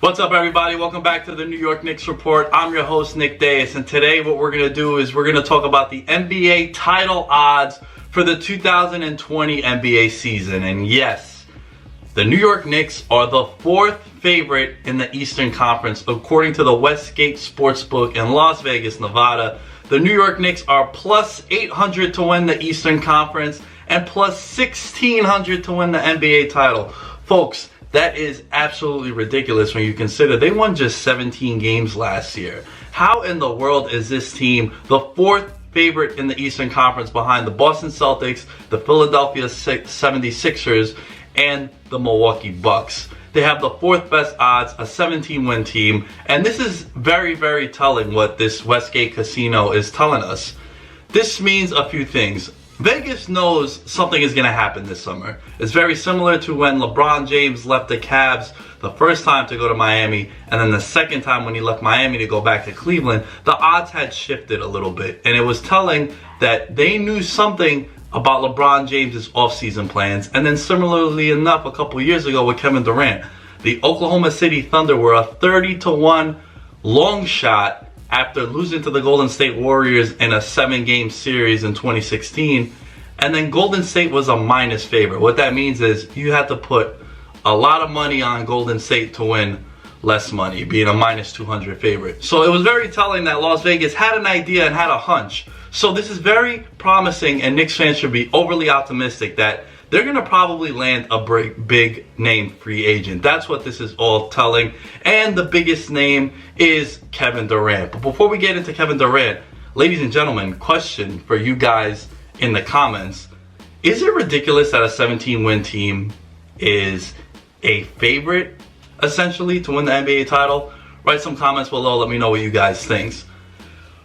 What's up, everybody? Welcome back to the New York Knicks Report. I'm your host, Nick Dais, and today what we're going to do is we're going to talk about the NBA title odds for the 2020 NBA season. And yes, the New York Knicks are the fourth favorite in the Eastern Conference, according to the Westgate Sportsbook in Las Vegas, Nevada. The New York Knicks are plus 800 to win the Eastern Conference and plus 1,600 to win the NBA title. Folks, that is absolutely ridiculous when you consider they won just 17 games last year. How in the world is this team the fourth favorite in the Eastern Conference behind the Boston Celtics, the Philadelphia 76ers, and the Milwaukee Bucks? They have the fourth best odds, a 17-win team, and this is very, very telling what this Westgate Casino is telling us. This means a few things. Vegas knows something is going to happen this summer. It's very similar to when LeBron James left the Cavs the first time to go to Miami, and then the second time when he left Miami to go back to Cleveland. The odds had shifted a little bit, and it was telling that they knew something about LeBron James's offseason plans. And then similarly enough, a couple years ago with Kevin Durant, the Oklahoma City Thunder were a 30-1 long shot after losing to the Golden State Warriors in a 7-game series in 2016. And then Golden State was a minus favorite. What that means is you had to put a lot of money on Golden State to win less money, being a minus 200 favorite. So it was very telling that Las Vegas had an idea and had a hunch. So this is very promising, and Knicks fans should be overly optimistic that they're going to probably land a big name free agent. That's what this is all telling. And the biggest name is Kevin Durant. But before we get into Kevin Durant, ladies and gentlemen, question for you guys in the comments. Is it ridiculous that a 17-win team is a favorite, essentially, to win the NBA title? Write some comments below. Let me know what you guys think.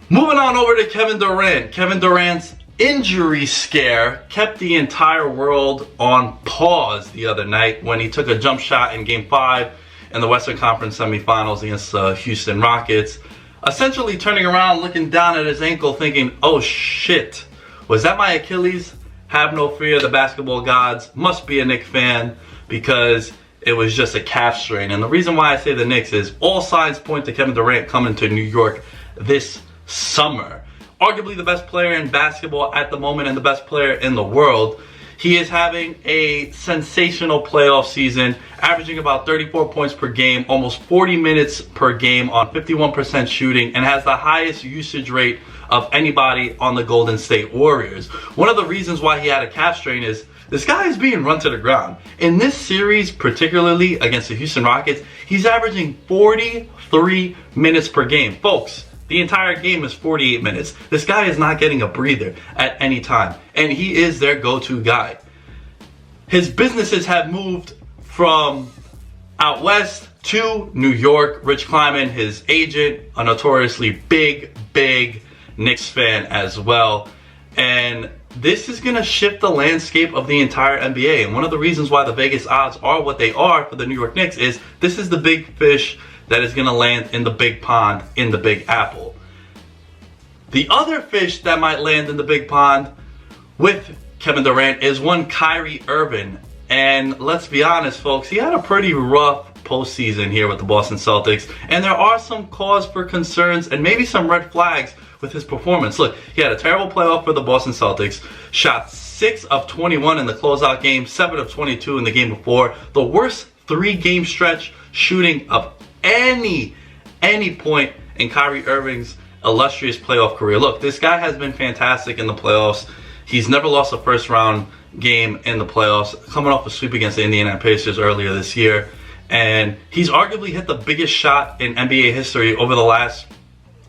Moving on over to Kevin Durant. Kevin Durant's injury scare kept the entire world on pause the other night when he took a jump shot in Game 5 in the Western Conference semifinals against the Houston Rockets, essentially turning around, looking down at his ankle, thinking, oh shit, was that my Achilles? Have no fear, the basketball gods must be a Knicks fan, because it was just a calf strain. And the reason why I say the Knicks is all signs point to Kevin Durant coming to New York this summer. Arguably the best player in basketball at the moment and the best player in the world. He is having a sensational playoff season, averaging about 34 points per game, almost 40 minutes per game on 51% shooting, and has the highest usage rate of anybody on the Golden State Warriors. One of the reasons why he had a calf strain is this guy is being run to the ground. In this series, particularly against the Houston Rockets, he's averaging 43 minutes per game. Folks, the entire game is 48 minutes. This guy is not getting a breather at any time, and he is their go-to guy. His businesses have moved from out west to New York. Rich Kleiman, his agent, a notoriously big Knicks fan as well. And this is going to shift the landscape of the entire NBA. And one of the reasons why the Vegas odds are what they are for the New York Knicks is this is the big fish that is going to land in the big pond, in the Big Apple. The other fish that might land in the big pond with Kevin Durant is one Kyrie Irving. And let's be honest, folks, he had a pretty rough postseason here with the Boston Celtics. And there are some cause for concerns and maybe some red flags with his performance. Look, he had a terrible playoff for the Boston Celtics, shot 6 of 21 in the closeout game, 7 of 22 in the game before, the worst 3-game stretch shooting of any point in Kyrie Irving's illustrious playoff career. Look, this guy has been fantastic in the playoffs. He's never lost a first round game in the playoffs, coming off a sweep against the Indiana Pacers earlier this year. And he's arguably hit the biggest shot in NBA history over the last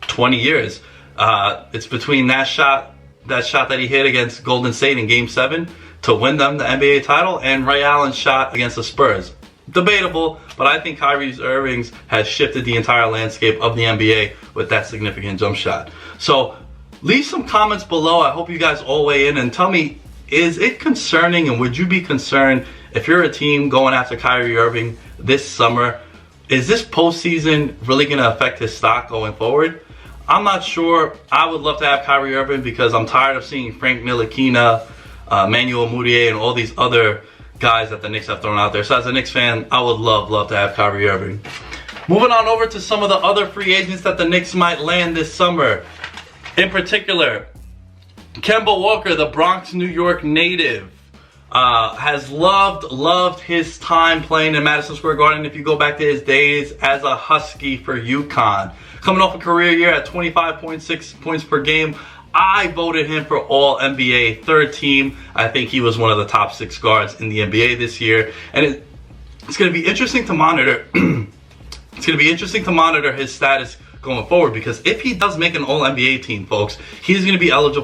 20 years. It's between that shot that he hit against Golden State in Game 7 to win them the NBA title, and Ray Allen's shot against the Spurs. Debatable, but I think Kyrie Irving has shifted the entire landscape of the NBA with that significant jump shot. So leave some comments below. I hope you guys all weigh in and tell me, is it concerning, and would you be concerned if you're a team going after Kyrie Irving this summer? Is this postseason really going to affect his stock going forward? I'm not sure. I would love to have Kyrie Irving because I'm tired of seeing Frank Ntilikina, Manuel Mudiay, and all these other guys that the Knicks have thrown out there. So as a Knicks fan, I would love to have Kyrie Irving. Moving on over to some of the other free agents that the Knicks might land this summer. In particular, Kemba Walker, the Bronx, New York native, has loved his time playing in Madison Square Garden. If you go back to his days as a Husky for UConn. Coming off a career year at 25.6 points per game, I voted him for All NBA third team. I think he was one of the top 6 guards in the NBA this year. And it's going to be interesting to monitor. It's going to be interesting to monitor his status going forward, because if he does make an All NBA team, folks, he's going to be eligible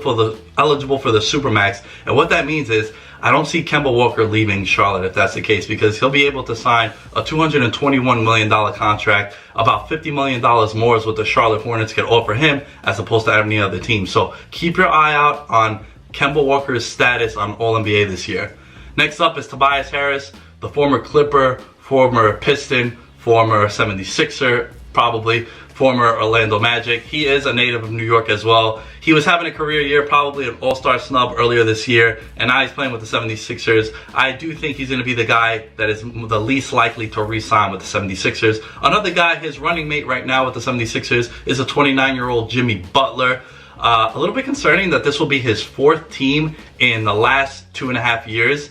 for the Supermax. And what that means is I don't see Kemba Walker leaving Charlotte if that's the case, because he'll be able to sign a $221 million contract. About $50 million more is what the Charlotte Hornets can offer him as opposed to any other team. So keep your eye out on Kemba Walker's status on All NBA this year. Next up is Tobias Harris, the former Clipper, former Piston, former 76er, probably former Orlando Magic. He is a native of New York as well. He was having a career year, probably an all-star snub earlier this year, and now he's playing with the 76ers. I do think he's going to be the guy that is the least likely to re-sign with the 76ers. Another guy, his running mate right now with the 76ers, is a 29-year-old Jimmy Butler. A little bit concerning that this will be his 4th team in the last 2.5 years.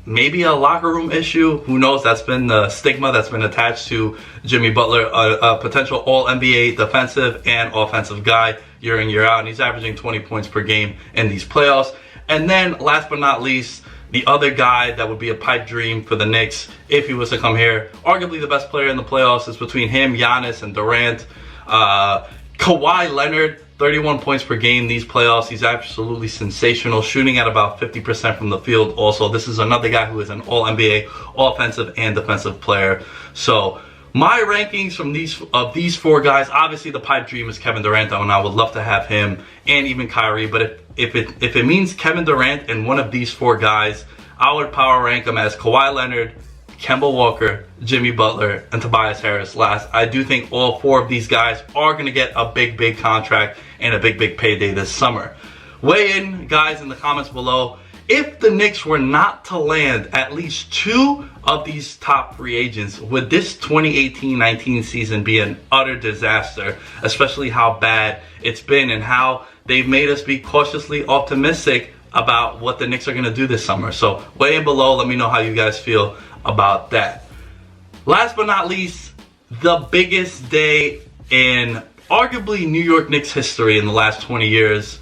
Maybe a locker room issue. Who knows? That's been the stigma that's been attached to Jimmy Butler, a potential All-NBA defensive and offensive guy year in, year out. And he's averaging 20 points per game in these playoffs. And then, last but not least, the other guy that would be a pipe dream for the Knicks if he was to come here. Arguably the best player in the playoffs is between him, Giannis, and Durant. Kawhi Leonard, 31 points per game these playoffs. He's absolutely sensational, shooting at about 50% from the field also. This is another guy who is an All-NBA offensive and defensive player. So my rankings from these 4 guys, obviously the pipe dream is Kevin Durant, and I would love to have him and even Kyrie. But if it means Kevin Durant and one of these 4 guys, I would power rank them as Kawhi Leonard, Kemba Walker, Jimmy Butler, and Tobias Harris last. I do think all 4 of these guys are going to get a big contract and a big payday this summer. Weigh in, guys, in the comments below. If the Knicks were not to land at least 2 of these top free agents, would this 2018-19 season be an utter disaster? Especially how bad it's been and how they've made us be cautiously optimistic about what the Knicks are going to do this summer. So weigh in below. Let me know how you guys feel about that. Last but not least, the biggest day in arguably New York Knicks history in the last 20 years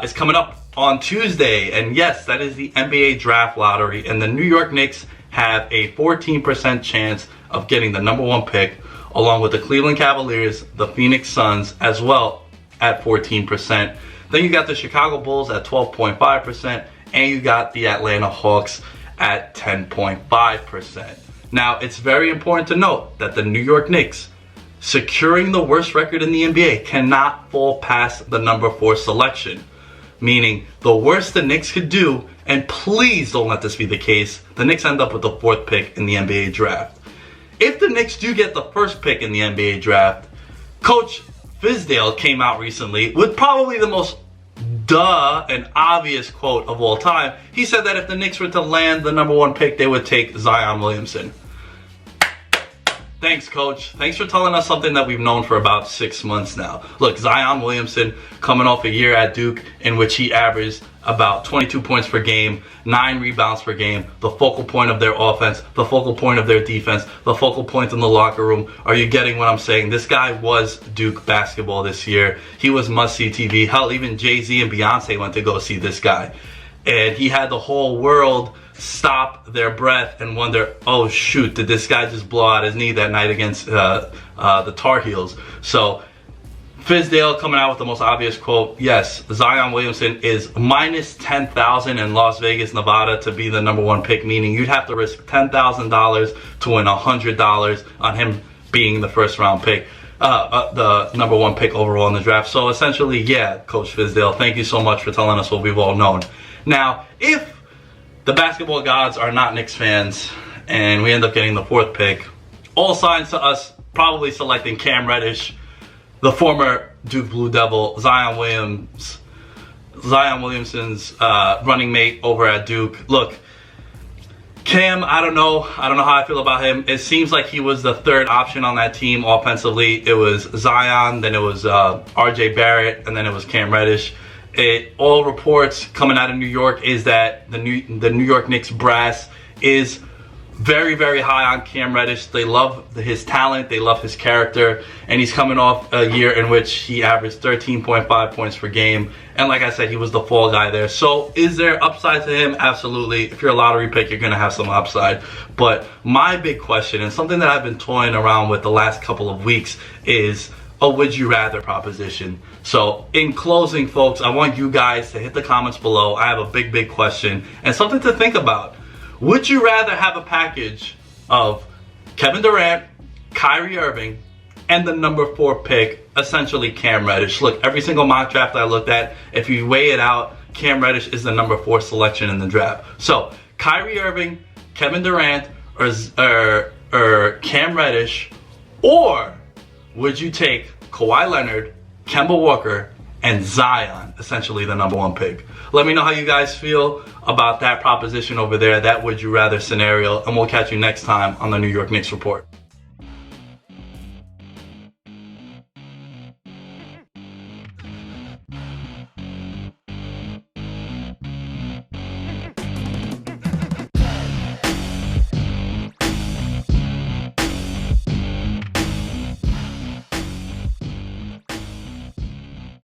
is coming up on Tuesday. And yes, that is the NBA draft lottery. And the New York Knicks have a 14% chance of getting the #1 pick, along with the Cleveland Cavaliers, the Phoenix Suns as well at 14%. Then you got the Chicago Bulls at 12.5%, and you got the Atlanta Hawks at 10.5%. Now, it's very important to note that the New York Knicks, securing the worst record in the NBA, cannot fall past the #4 selection. Meaning, the worst the Knicks could do, and please don't let this be the case, the Knicks end up with the 4th pick in the NBA draft. If the Knicks do get the 1st pick in the NBA draft, Coach Fizdale came out recently with probably the most and obvious quote of all time. He said that if the Knicks were to land the #1 pick, they would take Zion Williamson. Thanks, Coach. Thanks for telling us something that we've known for about 6 months now. Look, Zion Williamson coming off a year at Duke in which he averaged about 22 points per game, 9 rebounds per game, the focal point of their offense, the focal point of their defense, the focal point in the locker room. Are you getting what I'm saying? This guy was Duke basketball this year. He was must-see TV. Hell, even Jay-Z and Beyonce went to go see this guy. And he had the whole world stop their breath and wonder, oh shoot, did this guy just blow out his knee that night against the Tar Heels? So Fizdale coming out with the most obvious quote. Yes, Zion Williamson is minus 10,000 in Las Vegas, Nevada to be the #1 pick, meaning you'd have to risk $10,000 to win $100 on him being the 1st round pick, the #1 pick overall in the draft. So essentially, yeah, Coach Fizdale, thank you so much for telling us what we've all known. Now, if the basketball gods are not Knicks fans and we end up getting the 4th pick, all signs to us probably selecting Cam Reddish, the former Duke Blue Devil, Zion Williamson's running mate over at Duke. Look, Cam, I don't know how I feel about him. It seems like he was the third option on that team offensively. It was Zion, then it was RJ Barrett, and then it was Cam Reddish. All reports coming out of New York is that the New York Knicks brass is very, very high on Cam Reddish. They love his talent, they love his character, and he's coming off a year in which he averaged 13.5 points per game. And like I said, he was the fall guy there. So is there upside to him? Absolutely. If you're a lottery pick, you're going to have some upside. But my big question, and something that I've been toying around with the last couple of weeks, is a would you rather proposition. So in closing, folks, I want you guys to hit the comments below. I have a big question and something to think about. Would you rather have a package of Kevin Durant, Kyrie Irving, and the number 4 pick, essentially Cam Reddish? Look, every single mock draft I looked at, if you weigh it out, Cam Reddish is the number 4 selection in the draft. So Kyrie Irving, Kevin Durant, or Cam Reddish, or would you take Kawhi Leonard, Kemba Walker, and Zion, essentially the number 1 pick? Let me know how you guys feel about that proposition over there, that would you rather scenario, and we'll catch you next time on the New York Knicks Report.